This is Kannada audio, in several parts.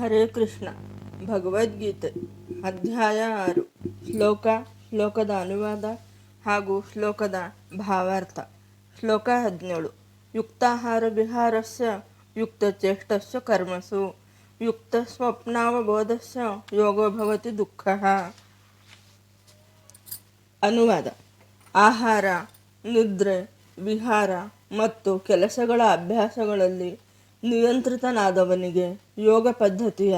ಹರೇ ಕೃಷ್ಣ. ಭಗವದ್ಗೀತೆ ಅಧ್ಯಾಯ 6. ಶ್ಲೋಕದ ಅನುವಾದ ಹಾಗೂ ಶ್ಲೋಕದ ಭಾವಾರ್ಥ. ಶ್ಲೋಕ 17. ಯುಕ್ತಾಹಾರ ವಿಹಾರಸ್ಯ ಯುಕ್ತಚೇಷ್ಟಸ್ಯ ಕರ್ಮಸು ಯುಕ್ತ ಸ್ವಪ್ನಾವಬೋಧಸ್ಯ ಯೋಗೋ ಭವತಿ ದುಃಖಃ. ಅನುವಾದ: ಆಹಾರ, ನಿದ್ರೆ, ವಿಹಾರ ಮತ್ತು ಕೆಲಸಗಳ ಅಭ್ಯಾಸಗಳಲ್ಲಿ ನಿಯಂತ್ರಿತನಾದವನಿಗೆ ಯೋಗ ಪದ್ಧತಿಯ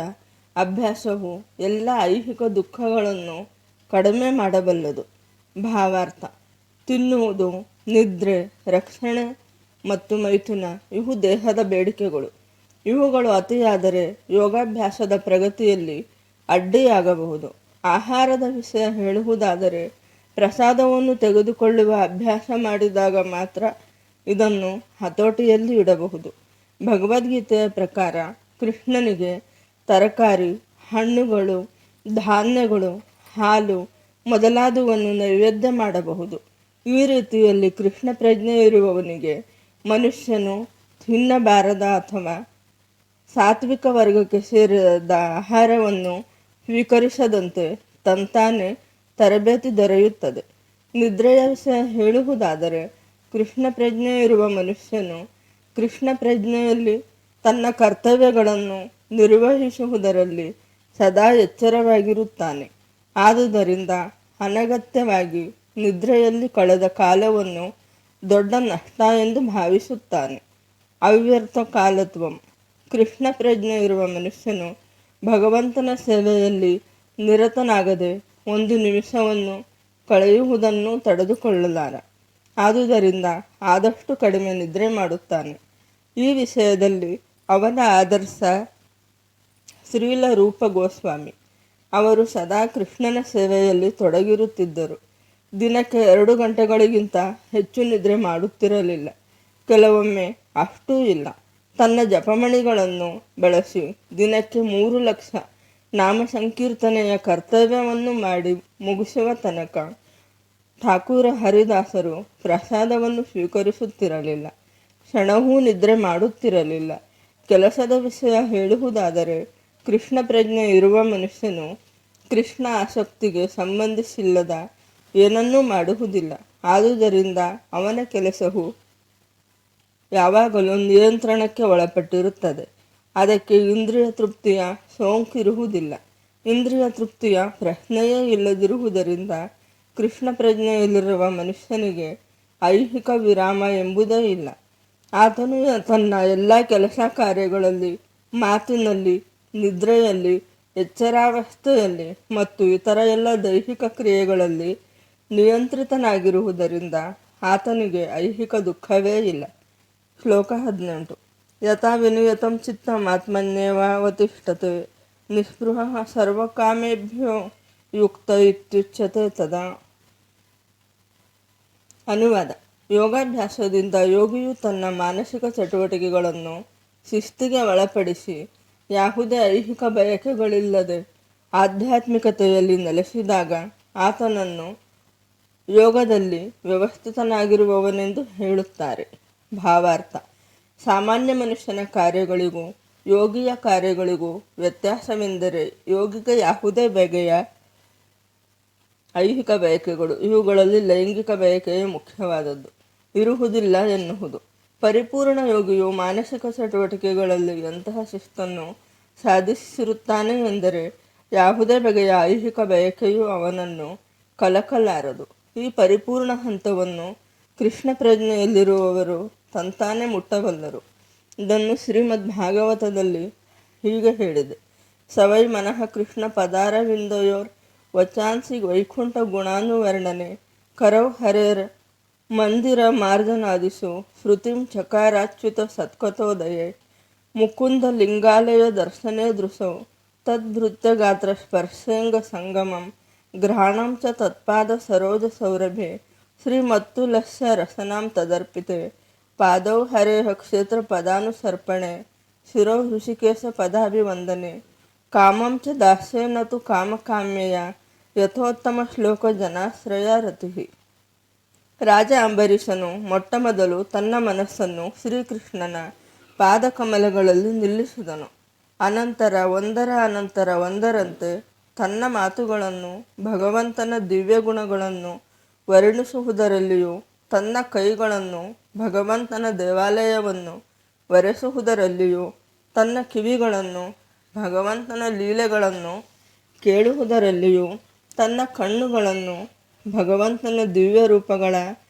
ಅಭ್ಯಾಸವು ಎಲ್ಲ ಐಹಿಕ ದುಃಖಗಳನ್ನು ಕಡಿಮೆ ಮಾಡಬಲ್ಲದು. ಭಾವಾರ್ಥ: ತಿನ್ನುವುದು, ನಿದ್ರೆ, ರಕ್ಷಣೆ ಮತ್ತು ಮೈಥುನ ಇವು ದೇಹದ ಬೇಡಿಕೆಗಳು. ಇವುಗಳು ಅತಿಯಾದರೆ ಯೋಗಾಭ್ಯಾಸದ ಪ್ರಗತಿಯಲ್ಲಿ ಅಡ್ಡಿಯಾಗಬಹುದು. ಆಹಾರದ ವಿಷಯ ಹೇಳುವುದಾದರೆ, ಪ್ರಸಾದವನ್ನು ತೆಗೆದುಕೊಳ್ಳುವ ಅಭ್ಯಾಸ ಮಾಡಿದಾಗ ಮಾತ್ರ ಇದನ್ನು ಹತೋಟಿಯಲ್ಲಿ ಇಡಬಹುದು. ಭಗವದ್ಗೀತೆಯ ಪ್ರಕಾರ ಕೃಷ್ಣನಿಗೆ ತರಕಾರಿ, ಹಣ್ಣುಗಳು, ಧಾನ್ಯಗಳು, ಹಾಲು ಮೊದಲಾದವನ್ನು ನೈವೇದ್ಯ ಮಾಡಬಹುದು. ಈ ರೀತಿಯಲ್ಲಿ ಕೃಷ್ಣ ಪ್ರಜ್ಞೆ ಇರುವವನಿಗೆ ಮನುಷ್ಯನು ತಿನ್ನಬಾರದ ಅಥವಾ ಸಾತ್ವಿಕ ವರ್ಗಕ್ಕೆ ಸೇರಿದ ಆಹಾರವನ್ನು ಸ್ವೀಕರಿಸದಂತೆ ತಂತಾನೆ ತರಬೇತಿ ದೊರೆಯುತ್ತದೆ. ನಿದ್ರೆಯ ವಿಷಯ ಹೇಳುವುದಾದರೆ, ಕೃಷ್ಣ ಪ್ರಜ್ಞೆ ಇರುವ ಮನುಷ್ಯನು ಕೃಷ್ಣ ಪ್ರಜ್ಞೆಯಲ್ಲಿ ತನ್ನ ಕರ್ತವ್ಯಗಳನ್ನು ನಿರ್ವಹಿಸುವುದರಲ್ಲಿ ಸದಾ ಎಚ್ಚರವಾಗಿರುತ್ತಾನೆ. ಆದುದರಿಂದ ಅನಗತ್ಯವಾಗಿ ನಿದ್ರೆಯಲ್ಲಿ ಕಳೆದ ಕಾಲವನ್ನು ದೊಡ್ಡ ನಷ್ಟ ಎಂದು ಭಾವಿಸುತ್ತಾನೆ. ಅವ್ಯರ್ಥ ಕಾಲತ್ವಂ. ಕೃಷ್ಣ ಪ್ರಜ್ಞೆ ಇರುವ ಮನುಷ್ಯನು ಭಗವಂತನ ಸೇವೆಯಲ್ಲಿ ನಿರತನಾಗದೆ ಒಂದು ನಿಮಿಷವನ್ನು ಕಳೆಯುವುದನ್ನು ತಡೆದುಕೊಳ್ಳಲಾರ. ಆದುದರಿಂದ ಆದಷ್ಟು ಕಡಿಮೆ ನಿದ್ರೆ ಮಾಡುತ್ತಾನೆ. ಈ ವಿಷಯದಲ್ಲಿ ಅವನ ಆದರ್ಶ ಶ್ರೀಲ ರೂಪ ಗೋಸ್ವಾಮಿ. ಅವರು ಸದಾ ಕೃಷ್ಣನ ಸೇವೆಯಲ್ಲಿ ತೊಡಗಿರುತ್ತಿದ್ದರು. ದಿನಕ್ಕೆ 2 ಗಂಟೆಗಳಿಗಿಂತ ಹೆಚ್ಚು ನಿದ್ರೆ ಮಾಡುತ್ತಿರಲಿಲ್ಲ. ಕೆಲವೊಮ್ಮೆ ಅಷ್ಟೂ ಇಲ್ಲ. ತನ್ನ ಜಪಮಣಿಗಳನ್ನು ಬಳಸಿ ದಿನಕ್ಕೆ 3 ಲಕ್ಷ ನಾಮ ಸಂಕೀರ್ತನೆಯ ಕರ್ತವ್ಯವನ್ನು ಮಾಡಿ ಮುಗಿಸುವ ತನಕ ಠಾಕೂರ ಹರಿದಾಸರು ಪ್ರಸಾದವನ್ನು ಸ್ವೀಕರಿಸುತ್ತಿರಲಿಲ್ಲ. ಕ್ಷಣವೂ ನಿದ್ರೆ ಮಾಡುತ್ತಿರಲಿಲ್ಲ. ಕೆಲಸದ ವಿಷಯ ಹೇಳುವುದಾದರೆ, ಕೃಷ್ಣ ಪ್ರಜ್ಞೆ ಇರುವ ಮನುಷ್ಯನು ಕೃಷ್ಣ ಆಸಕ್ತಿಗೆ ಸಂಬಂಧಿಸಿಲ್ಲದ ಏನನ್ನೂ ಮಾಡುವುದಿಲ್ಲ. ಆದುದರಿಂದ ಅವನ ಕೆಲಸವು ಯಾವಾಗಲೂ ನಿಯಂತ್ರಣಕ್ಕೆ ಒಳಪಟ್ಟಿರುತ್ತದೆ. ಅದಕ್ಕೆ ಇಂದ್ರಿಯ ತೃಪ್ತಿಯ ಸೋಂಕಿರುವುದಿಲ್ಲ. ಇಂದ್ರಿಯ ತೃಪ್ತಿಯ ಪ್ರಶ್ನೆಯೇ ಇಲ್ಲದಿರುವುದರಿಂದ ಕೃಷ್ಣ ಪ್ರಜ್ಞೆಯಲ್ಲಿರುವ ಮನುಷ್ಯನಿಗೆ ಐಹಿಕ ವಿರಾಮ ಎಂಬುದೇ ಇಲ್ಲ. ಆತನು ತನ್ನ ಎಲ್ಲ ಕೆಲಸ ಕಾರ್ಯಗಳಲ್ಲಿ, ಮಾತಿನಲ್ಲಿ, ನಿದ್ರೆಯಲ್ಲಿ, ಎಚ್ಚರಾವಸ್ಥೆಯಲ್ಲಿ ಮತ್ತು ಇತರ ಎಲ್ಲ ದೈಹಿಕ ಕ್ರಿಯೆಗಳಲ್ಲಿ ನಿಯಂತ್ರಿತನಾಗಿರುವುದರಿಂದ ಆತನಿಗೆ ಐಹಿಕ ದುಃಖವೇ ಇಲ್ಲ. ಶ್ಲೋಕ 18. ಯಥಾ ವಿನಿಯತಂ ಚಿತ್ತಂ ಆತ್ಮನ್ಯೇವಾವತಿಷ್ಠತೆ ನಿಸ್ಪೃಹಃ ಸರ್ವಕಾಮೇಭ್ಯೋ ಯುಕ್ತ ಇತ್ಯುಚ್ಯತೆ ತದಾ. ಅನುವಾದ: ಯೋಗಾಭ್ಯಾಸದಿಂದ ಯೋಗಿಯು ತನ್ನ ಮಾನಸಿಕ ಚಟುವಟಿಕೆಗಳನ್ನು ಶಿಸ್ತಿಗೆ ಒಳಪಡಿಸಿ ಯಾವುದೇ ಐಹಿಕ ಬಯಕೆಗಳಿಲ್ಲದೆ ಆಧ್ಯಾತ್ಮಿಕತೆಯಲ್ಲಿ ನೆಲೆಸಿದಾಗ ಆತನನ್ನು ಯೋಗದಲ್ಲಿ ವ್ಯವಸ್ಥಿತನಾಗಿರುವವನೆಂದು ಹೇಳುತ್ತಾರೆ. ಭಾವಾರ್ಥ: ಸಾಮಾನ್ಯ ಮನುಷ್ಯನ ಕಾರ್ಯಗಳಿಗೂ ಯೋಗಿಯ ಕಾರ್ಯಗಳಿಗೂ ವ್ಯತ್ಯಾಸವೆಂದರೆ, ಯೋಗಿಗೆ ಯಾವುದೇ ಬಗೆಯ ಐಹಿಕ ಬಯಕೆಗಳು, ಇವುಗಳಲ್ಲಿ ಲೈಂಗಿಕ ಬಯಕೆಯೇ ಮುಖ್ಯವಾದದ್ದು, ಇರುವುದಿಲ್ಲ ಎನ್ನುವುದು. ಪರಿಪೂರ್ಣ ಯೋಗಿಯು ಮಾನಸಿಕ ಚಟುವಟಿಕೆಗಳಲ್ಲಿ ಎಂತಹ ಶಿಸ್ತನ್ನು ಸಾಧಿಸಿರುತ್ತಾನೆ ಎಂದರೆ, ಯಾವುದೇ ಬಗೆಯ ಐಹಿಕ ಬಯಕೆಯು ಅವನನ್ನು ಕಲಕಲಾರದು. ಈ ಪರಿಪೂರ್ಣ ಹಂತವನ್ನು ಕೃಷ್ಣ ಪ್ರಜ್ಞೆಯಲ್ಲಿರುವವರು ತಂತಾನೆ ಮುಟ್ಟಬಲ್ಲರು. ಇದನ್ನು ಶ್ರೀಮದ್ ಭಾಗವತದಲ್ಲಿ ಹೀಗೆ ಹೇಳಿದೆ: ಸವೈ ಮನಃ ಕೃಷ್ಣ ಪದಾರವಿಂದಯೋರ್ ವಚಾಂಸಿ ವೈಕುಂಠ ಗುಣಾನುವರ್ಣನೆ ಕರೌ ಹರೇರ್ ಮಂದಿರ ಮಾರ್ಜನಾದಿಸು ಶ್ರುತಿಂ ಚಕಾರಾಚ್ಯುತ ಸತ್ಕಥೋದಯೇ ಮುಕುಂದ ಲಿಂಗಾಲಯ ದರ್ಶನೇ ದೃಶೌ ತದ್ಭೃತ್ಯಗಾತ್ರ ಸ್ಪರ್ಶೇಂಗ ಸಂಗಮಂ ಗ್ರಹಣಂ ಚ ತತ್ಪಾದ ಸರೋಜ ಸೌರಭೆ ಶ್ರೀಮತ್ತುಲಸ್ಯ ರಸನಾಂ ತದರ್ಪಿತೆ ಪಾದೌ ಹರೇಃ ಕ್ಷೇತ್ರ ಪದಾನುಸರ್ಪಣೆ ಶಿರೋ ಹೃಷಿಕೇಶ ಪದಾಭಿವಂದನೆ ಕಾಮಂ ಚ ದಾಸ್ಯೇನ ತು ಕಾಮಕಾಮ್ಯಯ ಯಥೋತ್ತಮ ಶ್ಲೋಕ ಜನಾಶ್ರಯ ರತಿ. ರಾಜ ಅಂಬರೀಷನು ಮೊಟ್ಟಮೊದಲು ತನ್ನ ಮನಸ್ಸನ್ನು ಶ್ರೀಕೃಷ್ಣನ ಪಾದಕಮಲಗಳಲ್ಲಿ ನಿಲ್ಲಿಸಿದನು. ಅನಂತರ ಒಂದರ ಅನಂತರ ಒಂದರಂತೆ ತನ್ನ ಮಾತುಗಳನ್ನು ಭಗವಂತನ ದಿವ್ಯ ಗುಣಗಳನ್ನು ವರ್ಣಿಸುವುದರಲ್ಲಿಯೂ ತನ್ನ ಕೈಗಳನ್ನು ಭಗವಂತನ ದೇವಾಲಯವನ್ನು ಒರೆಸುವುದರಲ್ಲಿಯೂ ತನ್ನ ಕಿವಿಗಳನ್ನು ಭಗವಂತನ ಲೀಲೆಗಳನ್ನು ಕೇಳುವುದರಲ್ಲಿಯೂ ತನ್ನ ಕಣ್ಣುಗಳನ್ನು ಭಗವಂತನ ದಿವ್ಯ ರೂಪಗಳ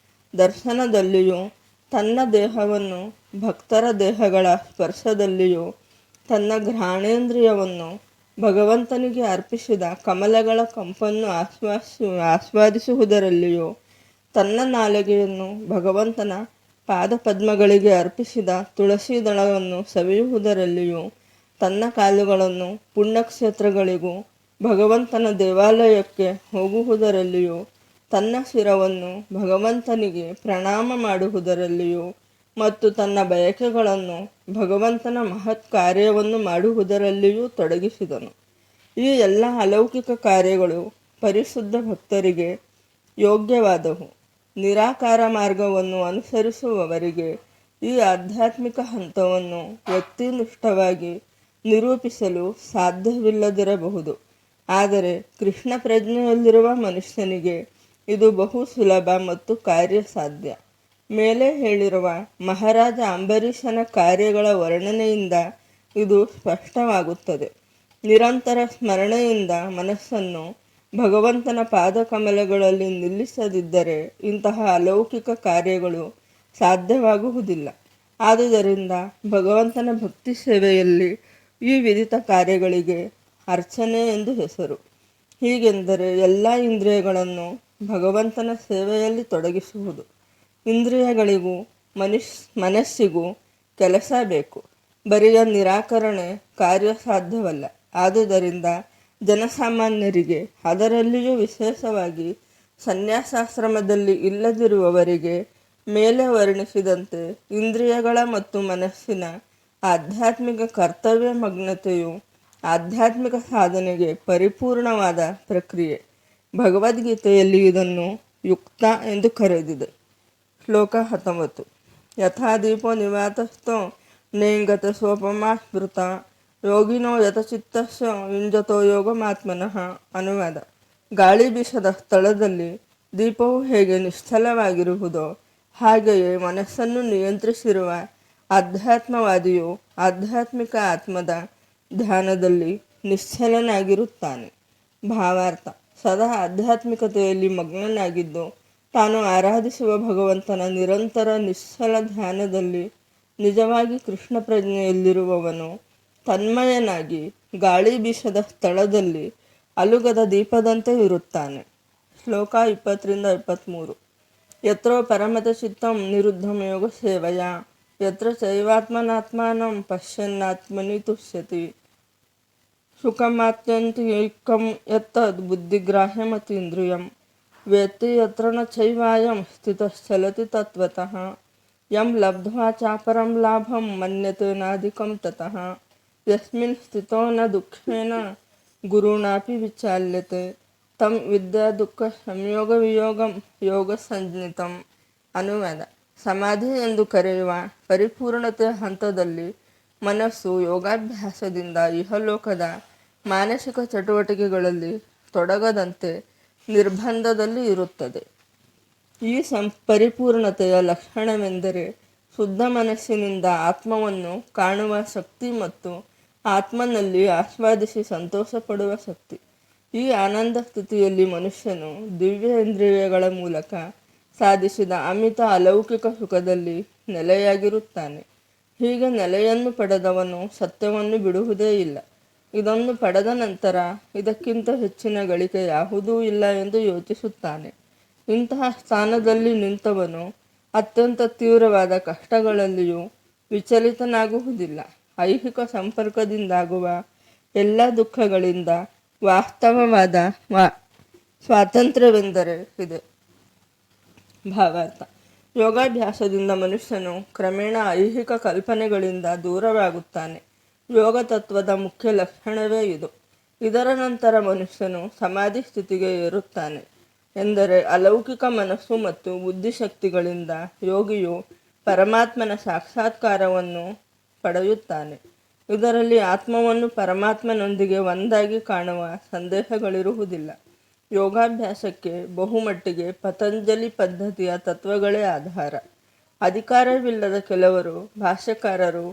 ದರ್ಶನದಲ್ಲಿಯೂ ತನ್ನ ದೇಹವನ್ನು ಭಕ್ತರ ದೇಹಗಳ ಸ್ಪರ್ಶದಲ್ಲಿಯೂ ತನ್ನ ಘ್ರಾಣೇಂದ್ರಿಯವನ್ನು ಭಗವಂತನಿಗೆ ಅರ್ಪಿಸಿದ ಕಮಲಗಳ ಕಂಪನ್ನು ಆಸ್ವಾದಿಸುವುದರಲ್ಲಿಯೂ ತನ್ನ ನಾಲಿಗೆಯನ್ನು ಭಗವಂತನ ಪಾದಪದ್ಮಗಳಿಗೆ ಅರ್ಪಿಸಿದ ತುಳಸಿ ದಳವನ್ನು ಸವಿಯುವುದರಲ್ಲಿಯೂ ತನ್ನ ಕಾಲುಗಳನ್ನು ಪುಣ್ಯಕ್ಷೇತ್ರಗಳಿಗೂ ಭಗವಂತನ ದೇವಾಲಯಕ್ಕೆ ಹೋಗುವುದರಲ್ಲಿಯೂ ತನ್ನ ಶಿರವನ್ನು ಭಗವಂತನಿಗೆ ಪ್ರಣಾಮ ಮಾಡುವುದರಲ್ಲಿಯೂ ಮತ್ತು ತನ್ನ ಬಯಕೆಗಳನ್ನು ಭಗವಂತನ ಮಹತ್ ಕಾರ್ಯವನ್ನು ಮಾಡುವುದರಲ್ಲಿಯೂ ತೊಡಗಿಸಿದನು. ಈ ಎಲ್ಲ ಅಲೌಕಿಕ ಕಾರ್ಯಗಳು ಪರಿಶುದ್ಧ ಭಕ್ತರಿಗೆ ಯೋಗ್ಯವಾದವು. ನಿರಾಕಾರ ಮಾರ್ಗವನ್ನು ಅನುಸರಿಸುವವರಿಗೆ ಈ ಆಧ್ಯಾತ್ಮಿಕ ಹಂತವನ್ನು ವ್ಯಕ್ತಿನಿಷ್ಠವಾಗಿ ನಿರೂಪಿಸಲು ಸಾಧ್ಯವಿಲ್ಲದಿರಬಹುದು. ಆದರೆ ಕೃಷ್ಣ ಪ್ರಜ್ಞೆಯಲ್ಲಿರುವ ಮನುಷ್ಯನಿಗೆ ಇದು ಬಹು ಸುಲಭ ಮತ್ತು ಕಾರ್ಯಸಾಧ್ಯ. ಮೇಲೆ ಹೇಳಿರುವ ಮಹಾರಾಜ ಅಂಬರೀಷನ ಕಾರ್ಯಗಳ ವರ್ಣನೆಯಿಂದ ಇದು ಸ್ಪಷ್ಟವಾಗುತ್ತದೆ. ನಿರಂತರ ಸ್ಮರಣೆಯಿಂದ ಮನಸ್ಸನ್ನು ಭಗವಂತನ ಪಾದಕಮಲಗಳಲ್ಲಿ ನಿಲ್ಲಿಸದಿದ್ದರೆ ಇಂತಹ ಅಲೌಕಿಕ ಕಾರ್ಯಗಳು ಸಾಧ್ಯವಾಗುವುದಿಲ್ಲ. ಆದುದರಿಂದ ಭಗವಂತನ ಭಕ್ತಿ ಸೇವೆಯಲ್ಲಿ ಈ ವಿದಿತ ಕಾರ್ಯಗಳಿಗೆ ಅರ್ಚನೆ ಎಂದು ಹೆಸರು. ಹೀಗೆಂದರೆ ಎಲ್ಲ ಇಂದ್ರಿಯಗಳನ್ನು ಭಗವಂತನ ಸೇವೆಯಲ್ಲಿ ತೊಡಗಿಸುವುದು. ಇಂದ್ರಿಯಗಳಿಗೂ ಮನಸ್ಸಿಗೂ ಕೆಲಸ ಬೇಕು. ಬರಿಯ ನಿರಾಕರಣೆ ಕಾರ್ಯಸಾಧ್ಯವಲ್ಲ. ಆದುದರಿಂದ ಜನಸಾಮಾನ್ಯರಿಗೆ, ಅದರಲ್ಲಿಯೂ ವಿಶೇಷವಾಗಿ ಸನ್ಯಾಸಾಶ್ರಮದಲ್ಲಿ ಇಲ್ಲದಿರುವವರಿಗೆ ಮೇಲೆ ವರ್ಣಿಸಿದಂತೆ ಇಂದ್ರಿಯಗಳ ಮತ್ತು ಮನಸ್ಸಿನ ಆಧ್ಯಾತ್ಮಿಕ ಕರ್ತವ್ಯ ಮಗ್ನತೆಯು ಆಧ್ಯಾತ್ಮಿಕ ಸಾಧನೆಗೆ ಪರಿಪೂರ್ಣವಾದ ಪ್ರಕ್ರಿಯೆ. ಭಗವದ್ಗೀತೆಯಲ್ಲಿ ಇದನ್ನು ಯುಕ್ತ ಎಂದು ಕರೆದಿದೆ. ಶ್ಲೋಕ 19. ಯಥಾ ದೀಪೋ ನಿವಾತಸ್ಥೋ ನೇಂಗತ ಸೋಪಮಾ ಸ್ಮೃತ ಯೋಗಿನೋ ಯಥಚಿತ್ತಸ್ಯ ಯುಂಜತೋ ಯೋಗಮಾತ್ಮನಃ. ಅನುವಾದ: ಗಾಳಿ ಬೀಸದ ಸ್ಥಳದಲ್ಲಿ ದೀಪವು ಹೇಗೆ ನಿಶ್ಚಲವಾಗಿರುವುದೋ ಹಾಗೆಯೇ ಮನಸ್ಸನ್ನು ನಿಯಂತ್ರಿಸಿರುವ ಆಧ್ಯಾತ್ಮವಾದಿಯು ಆಧ್ಯಾತ್ಮಿಕ ಆತ್ಮದ ಧ್ಯಾನದಲ್ಲಿ ನಿಶ್ಚಲನಾಗಿರುತ್ತಾನೆ. ಭಾವಾರ್ಥ: ಸದಾ ಆಧ್ಯಾತ್ಮಿಕತೆಯಲ್ಲಿ ಮಗ್ನನಾಗಿದ್ದು ತಾನು ಆರಾಧಿಸುವ ಭಗವಂತನ ನಿರಂತರ ನಿಶ್ಚಲ ಧ್ಯಾನದಲ್ಲಿ ನಿಜವಾಗಿ ಕೃಷ್ಣ ಪ್ರಜ್ಞೆಯಲ್ಲಿರುವವನು ತನ್ಮಯನಾಗಿ ಗಾಳಿ ಬೀಸದ ಸ್ಥಳದಲ್ಲಿ ಅಲುಗದ ದೀಪದಂತೆ ಇರುತ್ತಾನೆ. ಶ್ಲೋಕ 20-23. ಯತ್ರೋ ಪರಮತ ಚಿತ್ತಂ ನಿರುದ್ಧಂ ಯೋಗ ಸೇವಯ ಯತ್ರ ಚೈವಾತ್ಮನಾತ್ಮಾನಂ ಪಶ್ಯನ್ನಾತ್ಮನಿ ತುಷ್ಯತಿ ಸುಖಮಾತ್ಯಂತಿಕಂ ಯತ್ತದ್ ಬುದ್ಧಿಗ್ರಾಹ್ಯಮತೀಂದ್ರಿಯಂ ವೇತ್ತಿ ಯತ್ರ ನ ಚೈವಾಯಂ ಸ್ಥಿತಶ್ಚಲತಿ ತತ್ವತಃ ಯಂ ಲಬ್ಧ್ವಾ ಚಾಪರಂ ಲಾಭಂ ಮನ್ಯತೆ ನಾಧಿಕಂ ತತಃ ಯಸ್ಮಿನ್ ಸ್ಥಿತೋ ನ ದುಃಖೇನ ಗುರುಣಾಪಿ ವಿಚಾಲ್ಯತೆ ತಂ ವಿದ್ಯಾ ದುಃಖ ಸಂಯೋಗ ವಿಯೋಗಂ ಯೋಗ ಸಂಜ್ಞಿತಂ. ಅನುವಾದ: ಸಮಾಧಿ ಎಂದು ಕರೆಯುವ ಪರಿಪೂರ್ಣತೆಯ ಹಂತದಲ್ಲಿ ಮನಸ್ಸು ಯೋಗಾಭ್ಯಾಸದಿಂದ ಇಹಲೋಕದ ಮಾನಸಿಕ ಚಟುವಟಿಕೆಗಳಲ್ಲಿ ತೊಡಗದಂತೆ ನಿರ್ಬಂಧದಲ್ಲಿ ಇರುತ್ತದೆ. ಈ ಪರಿಪೂರ್ಣತೆಯ ಲಕ್ಷಣವೆಂದರೆ ಶುದ್ಧ ಮನಸ್ಸಿನಿಂದ ಆತ್ಮವನ್ನು ಕಾಣುವ ಶಕ್ತಿ ಮತ್ತು ಆತ್ಮನಲ್ಲಿ ಆಸ್ವಾದಿಸಿ ಸಂತೋಷ ಪಡುವ ಶಕ್ತಿ. ಈ ಆನಂದ ಸ್ಥಿತಿಯಲ್ಲಿ ಮನುಷ್ಯನು ದಿವ್ಯ ಇಂದ್ರಿಯಗಳ ಮೂಲಕ ಸಾಧಿಸಿದ ಅಮಿತ ಅಲೌಕಿಕ ಸುಖದಲ್ಲಿ ನೆಲೆಯಾಗಿರುತ್ತಾನೆ. ಹೀಗೆ ನೆಲೆಯನ್ನು ಪಡೆದವನು ಸತ್ಯವನ್ನು ಬಿಡುವುದೇ ಇಲ್ಲ. ಇದನ್ನು ಪಡೆದ ನಂತರ ಇದಕ್ಕಿಂತ ಹೆಚ್ಚಿನ ಗಳಿಕೆ ಯಾವುದೂ ಇಲ್ಲ ಎಂದು ಯೋಚಿಸುತ್ತಾನೆ. ಇಂತಹ ಸ್ಥಾನದಲ್ಲಿ ನಿಂತವನು ಅತ್ಯಂತ ತೀವ್ರವಾದ ಕಷ್ಟಗಳಲ್ಲಿಯೂ ವಿಚಲಿತನಾಗುವುದಿಲ್ಲ. ಐಹಿಕ ಸಂಪರ್ಕದಿಂದಾಗುವ ಎಲ್ಲ ದುಃಖಗಳಿಂದ ವಾಸ್ತವವಾದ ಸ್ವಾತಂತ್ರ್ಯವೆಂದರೆ ಇದೆ. ಭಾವಾರ್ಥ: ಯೋಗಾಭ್ಯಾಸದಿಂದ ಮನುಷ್ಯನು ಕ್ರಮೇಣ ಐಹಿಕ ಕಲ್ಪನೆಗಳಿಂದ ದೂರವಾಗುತ್ತಾನೆ. ಯೋಗ ತತ್ವದ ಮುಖ್ಯ ಲಕ್ಷಣವೇ ಇದು. ಇದರ ನಂತರ ಮನುಷ್ಯನು ಸಮಾಧಿ ಸ್ಥಿತಿಗೆ ಏರುತ್ತಾನೆ. ಎಂದರೆ ಅಲೌಕಿಕ ಮನಸ್ಸು ಮತ್ತು ಬುದ್ಧಿಶಕ್ತಿಗಳಿಂದ ಯೋಗಿಯು ಪರಮಾತ್ಮನ ಸಾಕ್ಷಾತ್ಕಾರವನ್ನು ಪಡೆಯುತ್ತಾನೆ. ಇದರಲ್ಲಿ ಆತ್ಮವನ್ನು ಪರಮಾತ್ಮನೊಂದಿಗೆ ಒಂದಾಗಿ ಕಾಣುವ ಸಂದೇಹಗಳಿರುವುದಿಲ್ಲ. ಯೋಗಾಭ್ಯಾಸಕ್ಕೆ ಬಹುಮಟ್ಟಿಗೆ ಪತಂಜಲಿ ಪದ್ಧತಿಯ ತತ್ವಗಳೇ ಆಧಾರ. ಅಧಿಕಾರವಿಲ್ಲದ ಕೆಲವರು ಭಾಷ್ಯಕಾರರು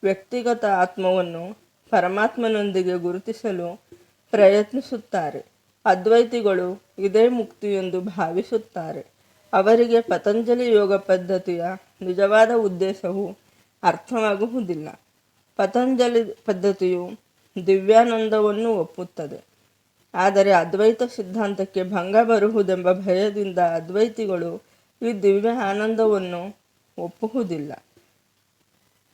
ವ್ಯಕ್ತಿಗತ ಆತ್ಮವನ್ನು ಪರಮಾತ್ಮನೊಂದಿಗೆ ಗುರುತಿಸಲು ಪ್ರಯತ್ನಿಸುತ್ತಾರೆ. ಅದ್ವೈತಿಗಳು ಇದೇ ಮುಕ್ತಿ ಎಂದು ಭಾವಿಸುತ್ತಾರೆ. ಅವರಿಗೆ ಪತಂಜಲಿ ಯೋಗ ಪದ್ಧತಿಯ ನಿಜವಾದ ಉದ್ದೇಶವು ಅರ್ಥವಾಗುವುದಿಲ್ಲ. ಪತಂಜಲಿ ಪದ್ಧತಿಯು ದಿವ್ಯಾನಂದವನ್ನು ಒಪ್ಪುತ್ತದೆ, ಆದರೆ ಅದ್ವೈತ ಸಿದ್ಧಾಂತಕ್ಕೆ ಭಂಗ ಬರುವುದೆಂಬ ಭಯದಿಂದ ಅದ್ವೈತಿಗಳು ಈ ದಿವ್ಯ ಆನಂದವನ್ನು ಒಪ್ಪುವುದಿಲ್ಲ.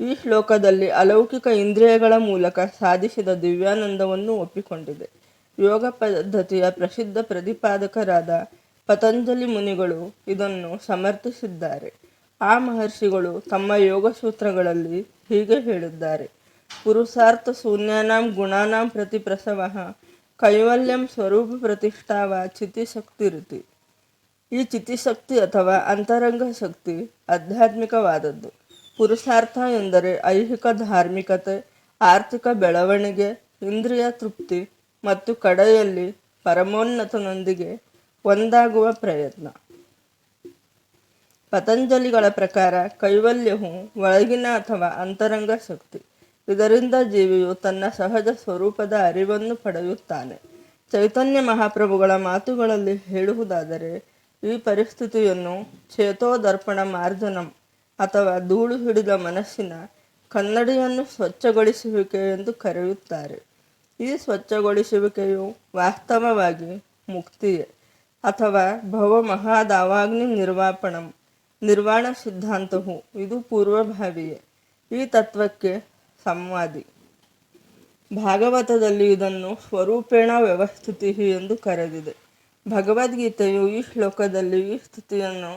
ಈ ಶ್ಲೋಕದಲ್ಲಿ ಅಲೌಕಿಕ ಇಂದ್ರಿಯಗಳ ಮೂಲಕ ಸಾಧಿಸಿದ ದಿವ್ಯಾನಂದವನ್ನು ಒಪ್ಪಿಕೊಂಡಿದೆ. ಯೋಗ ಪದ್ಧತಿಯ ಪ್ರಸಿದ್ಧ ಪ್ರತಿಪಾದಕರಾದ ಪತಂಜಲಿ ಮುನಿಗಳು ಇದನ್ನು ಸಮರ್ಥಿಸಿದ್ದಾರೆ. ಆ ಮಹರ್ಷಿಗಳು ತಮ್ಮ ಯೋಗ ಸೂತ್ರಗಳಲ್ಲಿ ಹೀಗೆ ಹೇಳಿದ್ದಾರೆ: ಪುರುಷಾರ್ಥ ಶೂನ್ಯಾನಾಂ ಗುಣಾನಾಂ ಪ್ರತಿ ಪ್ರಸವಃ ಕೈವಲ್ಯಂ ಸ್ವರೂಪ ಪ್ರತಿಷ್ಠಾವ ಚಿತಿಶಕ್ತಿರಿತಿ. ಈ ಚಿತಿಶಕ್ತಿ ಅಥವಾ ಅಂತರಂಗ ಶಕ್ತಿ ಆಧ್ಯಾತ್ಮಿಕವಾದದ್ದು. ಪುರುಷಾರ್ಥ ಎಂದರೆ ಐಹಿಕ ಧಾರ್ಮಿಕತೆ, ಆರ್ಥಿಕ ಬೆಳವಣಿಗೆ, ಇಂದ್ರಿಯ ತೃಪ್ತಿ ಮತ್ತು ಕಡೆಯಲ್ಲಿ ಪರಮೋನ್ನತನೊಂದಿಗೆ ಒಂದಾಗುವ ಪ್ರಯತ್ನ. ಪತಂಜಲಿಗಳ ಪ್ರಕಾರ ಕೈವಲ್ಯವು ಒಳಗಿನ ಅಥವಾ ಅಂತರಂಗ ಶಕ್ತಿ. ಇದರಿಂದ ಜೀವಿಯು ತನ್ನ ಸಹಜ ಸ್ವರೂಪದ ಅರಿವನ್ನು ಪಡೆಯುತ್ತಾನೆ. ಚೈತನ್ಯ ಮಹಾಪ್ರಭುಗಳ ಮಾತುಗಳಲ್ಲಿ ಹೇಳುವುದಾದರೆ, ಈ ಪರಿಸ್ಥಿತಿಯನ್ನು ಚೇತೋದರ್ಪಣ ಮಾರ್ಜನಂ ಅಥವಾ ಧೂಳು ಹಿಡಿದ ಮನಸ್ಸಿನ ಕನ್ನಡಿಯನ್ನು ಸ್ವಚ್ಛಗೊಳಿಸುವಿಕೆ ಎಂದು ಕರೆಯುತ್ತಾರೆ. ಈ ಸ್ವಚ್ಛಗೊಳಿಸುವಿಕೆಯು ವಾಸ್ತವವಾಗಿ ಮುಕ್ತಿಯೇ, ಅಥವಾ ಭವಮಹಾದಾವಾಗ್ನಿ ನಿರ್ವಾಪಣಂ, ನಿರ್ವಾಣ ಸಿದ್ಧಾಂತವು ಇದು ಪೂರ್ವಭಾವಿಯೇ. ಈ ತತ್ವಕ್ಕೆ ಸಂವಾದಿ ಭಾಗವತದಲ್ಲಿ ಇದನ್ನು ಸ್ವರೂಪೇಣ ವ್ಯವಸ್ಥಿತಿ ಎಂದು ಕರೆದಿದೆ. ಭಗವದ್ಗೀತೆಯು ಈ ಶ್ಲೋಕದಲ್ಲಿ ಈ ಸ್ಥಿತಿಯನ್ನು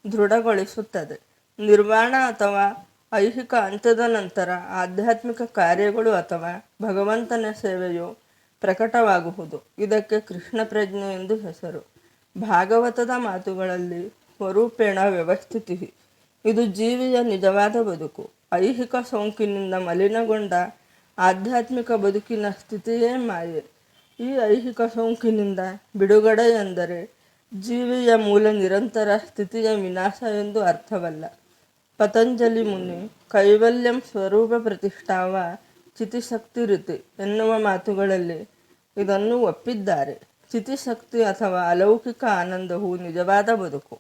ದೃಢಗೊಳಿಸುತ್ತದೆ. ನಿರ್ವಾಣ ಅಥವಾ ಐಹಿಕ ಅಂತ್ಯದ ನಂತರ ಆಧ್ಯಾತ್ಮಿಕ ಕಾರ್ಯಗಳು ಅಥವಾ ಭಗವಂತನ ಸೇವೆಯು ಪ್ರಕಟವಾಗುವುದು. ಇದಕ್ಕೆ ಕೃಷ್ಣ ಪ್ರಜ್ಞೆ ಎಂದು ಹೆಸರು. ಭಾಗವತದ ಮಾತುಗಳಲ್ಲಿ ಸ್ವರೂಪೇಣ ವ್ಯವಸ್ಥಿತಿ, ಇದು ಜೀವಿಯ ನಿಜವಾದ ಬದುಕು. ಐಹಿಕ ಸೋಂಕಿನಿಂದ ಮಲಿನಗೊಂಡ ಆಧ್ಯಾತ್ಮಿಕ ಬದುಕಿನ ಸ್ಥಿತಿಯೇ ಮಾಯೆ. ಈ ಐಹಿಕ ಸೋಂಕಿನಿಂದ ಬಿಡುಗಡೆ ಎಂದರೆ ಜೀವಿಯ ಮೂಲ ನಿರಂತರ ಸ್ಥಿತಿಯ ವಿನಾಶ ಎಂದು ಅರ್ಥವಲ್ಲ. ಪತಂಜಲಿ ಮುನಿ ಕೈವಲ್ಯಂ ಸ್ವರೂಪ ಪ್ರತಿಷ್ಠಾವ ಚಿತಿಶಕ್ತಿರಿತಿ ಎನ್ನುವ ಮಾತುಗಳಲ್ಲಿ ಇದನ್ನು ಒಪ್ಪಿದ್ದಾರೆ. ಚಿತಿಶಕ್ತಿ ಅಥವಾ ಅಲೌಕಿಕ ಆನಂದವು ನಿಜವಾದ ಬದುಕು.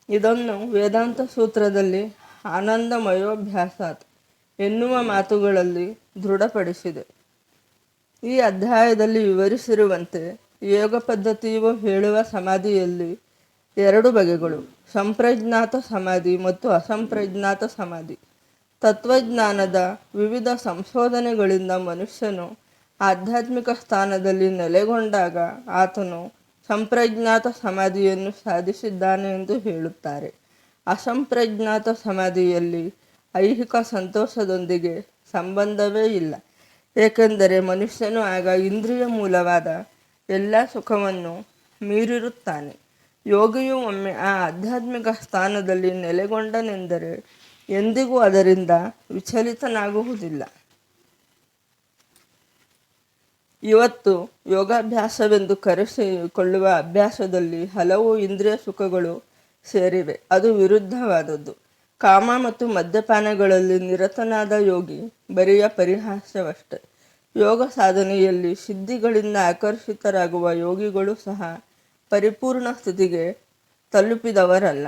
ಇದನ್ನು ವೇದಾಂತ ಸೂತ್ರದಲ್ಲಿ ಆನಂದಮಯೋಭ್ಯಾಸಾತ್ ಎನ್ನುವ ಮಾತುಗಳಲ್ಲಿ ದೃಢಪಡಿಸಿದೆ. ಈ ಅಧ್ಯಾಯದಲ್ಲಿ ವಿವರಿಸಿರುವಂತೆ ಯೋಗ ಪದ್ಧತಿಯು ಹೇಳುವ ಸಮಾಧಿಯಲ್ಲಿ ಎರಡು ಬಗೆಗಳು: ಸಂಪ್ರಜ್ಞಾತ ಸಮಾಧಿ ಮತ್ತು ಅಸಂಪ್ರಜ್ಞಾತ ಸಮಾಧಿ. ತತ್ವಜ್ಞಾನದ ವಿವಿಧ ಸಂಶೋಧನೆಗಳಿಂದ ಮನುಷ್ಯನು ಆಧ್ಯಾತ್ಮಿಕ ಸ್ಥಾನದಲ್ಲಿ ನೆಲೆಗೊಂಡಾಗ ಆತನು ಸಂಪ್ರಜ್ಞಾತ ಸಮಾಧಿಯನ್ನು ಸಾಧಿಸಿದ್ದಾನೆ ಎಂದು ಹೇಳುತ್ತಾರೆ. ಅಸಂಪ್ರಜ್ಞಾತ ಸಮಾಧಿಯಲ್ಲಿ ಐಹಿಕ ಸಂತೋಷದೊಂದಿಗೆ ಸಂಬಂಧವೇ ಇಲ್ಲ, ಏಕೆಂದರೆ ಮನುಷ್ಯನು ಆಗ ಇಂದ್ರಿಯ ಮೂಲವಾದ ಎಲ್ಲ ಸುಖವನ್ನು ಮೀರಿರುತ್ತಾನೆ. ಯೋಗಿಯು ಒಮ್ಮೆ ಆ ಆಧ್ಯಾತ್ಮಿಕ ಸ್ಥಾನದಲ್ಲಿ ನೆಲೆಗೊಂಡನೆಂದರೆ ಎಂದಿಗೂ ಅದರಿಂದ ವಿಚಲಿತನಾಗುವುದಿಲ್ಲ. ಇವತ್ತು ಯೋಗಾಭ್ಯಾಸವೆಂದು ಕರೆಸಿಕೊಳ್ಳುವ ಅಭ್ಯಾಸದಲ್ಲಿ ಹಲವು ಇಂದ್ರಿಯ ಸುಖಗಳು ಸೇರಿವೆ. ಅದು ವಿರುದ್ಧವಾದದ್ದು. ಕಾಮ ಮತ್ತು ಮದ್ಯಪಾನಗಳಲ್ಲಿ ನಿರತನಾದ ಯೋಗಿ ಬರಿಯ ಪರಿಹಾಸ್ಯವಷ್ಟೇ. ಯೋಗ ಸಾಧನೆಯಲ್ಲಿ ಸಿದ್ಧಿಗಳಿಂದ ಆಕರ್ಷಿತರಾಗುವ ಯೋಗಿಗಳು ಸಹ ಪರಿಪೂರ್ಣ ಸ್ಥಿತಿಗೆ ತಲುಪಿದವರಲ್ಲ.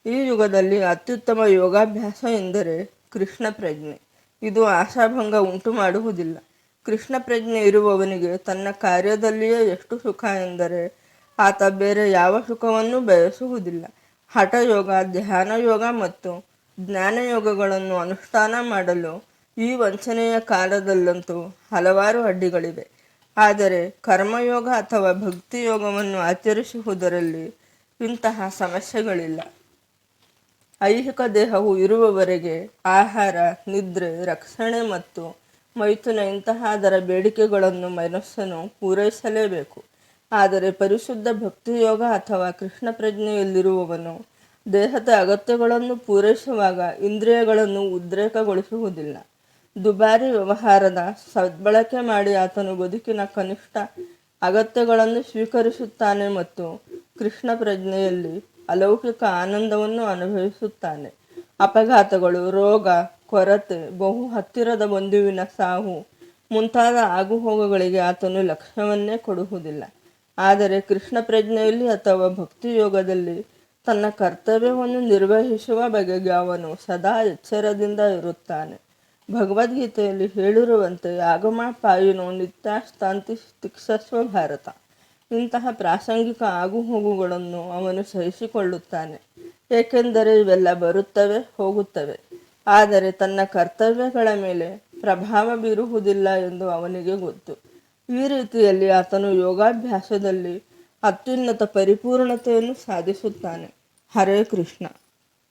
ಈ ಯುಗದಲ್ಲಿ ಅತ್ಯುತ್ತಮ ಯೋಗಾಭ್ಯಾಸ ಎಂದರೆ ಕೃಷ್ಣ ಪ್ರಜ್ಞೆ. ಇದು ಆಶಾಭಂಗ ಉಂಟು ಮಾಡುವುದಿಲ್ಲ. ಕೃಷ್ಣ ಪ್ರಜ್ಞೆ ಇರುವವನಿಗೆ ತನ್ನ ಕಾರ್ಯದಲ್ಲಿಯೇ ಎಷ್ಟು ಸುಖ ಎಂದರೆ ಆತ ಬೇರೆ ಯಾವ ಸುಖವನ್ನು ಬಯಸುವುದಿಲ್ಲ. ಹಠಯೋಗ, ಧ್ಯಾನಯೋಗ ಮತ್ತು ಜ್ಞಾನಯೋಗಗಳನ್ನು ಅನುಷ್ಠಾನ ಮಾಡಲು ಈ ವಂಚನೆಯ ಕಾಲದಲ್ಲಂತೂ ಹಲವಾರು ಅಡ್ಡಿಗಳಿವೆ. ಆದರೆ ಕರ್ಮಯೋಗ ಅಥವಾ ಭಕ್ತಿಯೋಗವನ್ನು ಆಚರಿಸುವುದರಲ್ಲಿ ಇಂತಹ ಸಮಸ್ಯೆಗಳಿಲ್ಲ. ಐಹಿಕ ದೇಹವು ಇರುವವರೆಗೆ ಆಹಾರ, ನಿದ್ರೆ, ರಕ್ಷಣೆ ಮತ್ತು ಮೈಥುನ ಇಂತಹ ಅದರ ಬೇಡಿಕೆಗಳನ್ನು ಮನುಷ್ಯನು ಪೂರೈಸಲೇಬೇಕು. ಆದರೆ ಪರಿಶುದ್ಧ ಭಕ್ತಿಯೋಗ ಅಥವಾ ಕೃಷ್ಣ ಪ್ರಜ್ಞೆಯಲ್ಲಿರುವವನು ದೇಹದ ಅಗತ್ಯಗಳನ್ನು ಪೂರೈಸುವಾಗ ಇಂದ್ರಿಯಗಳನ್ನು ಉದ್ರೇಕಗೊಳಿಸುವುದಿಲ್ಲ. ದುಬಾರಿ ವ್ಯವಹಾರದ ಸದ್ಬಳಕೆ ಮಾಡಿ ಆತನು ಬದುಕಿನ ಕನಿಷ್ಠ ಅಗತ್ಯಗಳನ್ನು ಸ್ವೀಕರಿಸುತ್ತಾನೆ ಮತ್ತು ಕೃಷ್ಣ ಪ್ರಜ್ಞೆಯಲ್ಲಿ ಅಲೌಕಿಕ ಆನಂದವನ್ನು ಅನುಭವಿಸುತ್ತಾನೆ. ಅಪಘಾತಗಳು, ರೋಗ, ಕೊರತೆ, ಬಹು ಹತ್ತಿರದ ಬಂಧುವಿನ ಸಾವು ಮುಂತಾದ ಆಗುಹೋಗುಗಳಿಗೆ ಆತನು ಲಕ್ಷ್ಯವನ್ನೇ ಕೊಡುವುದಿಲ್ಲ. ಆದರೆ ಕೃಷ್ಣ ಪ್ರಜ್ಞೆಯಲ್ಲಿ ಅಥವಾ ಭಕ್ತಿಯೋಗದಲ್ಲಿ ತನ್ನ ಕರ್ತವ್ಯವನ್ನು ನಿರ್ವಹಿಸುವ ಬಗೆಗೆ ಅವನು ಸದಾ ಎಚ್ಚರದಿಂದ ಇರುತ್ತಾನೆ. ಭಗವದ್ಗೀತೆಯಲ್ಲಿ ಹೇಳಿರುವಂತೆ ಆಗಮ ಪಾಯಿನೋ ನಿತ್ಯಾಸ್ತಾಂತಿ ತಿಕ್ಷಸ್ವ ಭಾರತ. ಇಂತಹ ಪ್ರಾಸಂಗಿಕ ಆಗುಹೋಗುಗಳನ್ನು ಅವನು ಸಹಿಸಿಕೊಳ್ಳುತ್ತಾನೆ, ಏಕೆಂದರೆ ಇವೆಲ್ಲ ಬರುತ್ತವೆ ಹೋಗುತ್ತವೆ, ಆದರೆ ತನ್ನ ಕರ್ತವ್ಯಗಳ ಮೇಲೆ ಪ್ರಭಾವ ಬೀರುವುದಿಲ್ಲ ಎಂದು ಅವನಿಗೆ ಗೊತ್ತು. ಈ ರೀತಿಯಲ್ಲಿ ಆತನು ಯೋಗಾಭ್ಯಾಸದಲ್ಲಿ ಅತ್ಯುನ್ನತ ಪರಿಪೂರ್ಣತೆಯನ್ನು ಸಾಧಿಸುತ್ತಾನೆ. ಹರೇ ಕೃಷ್ಣ.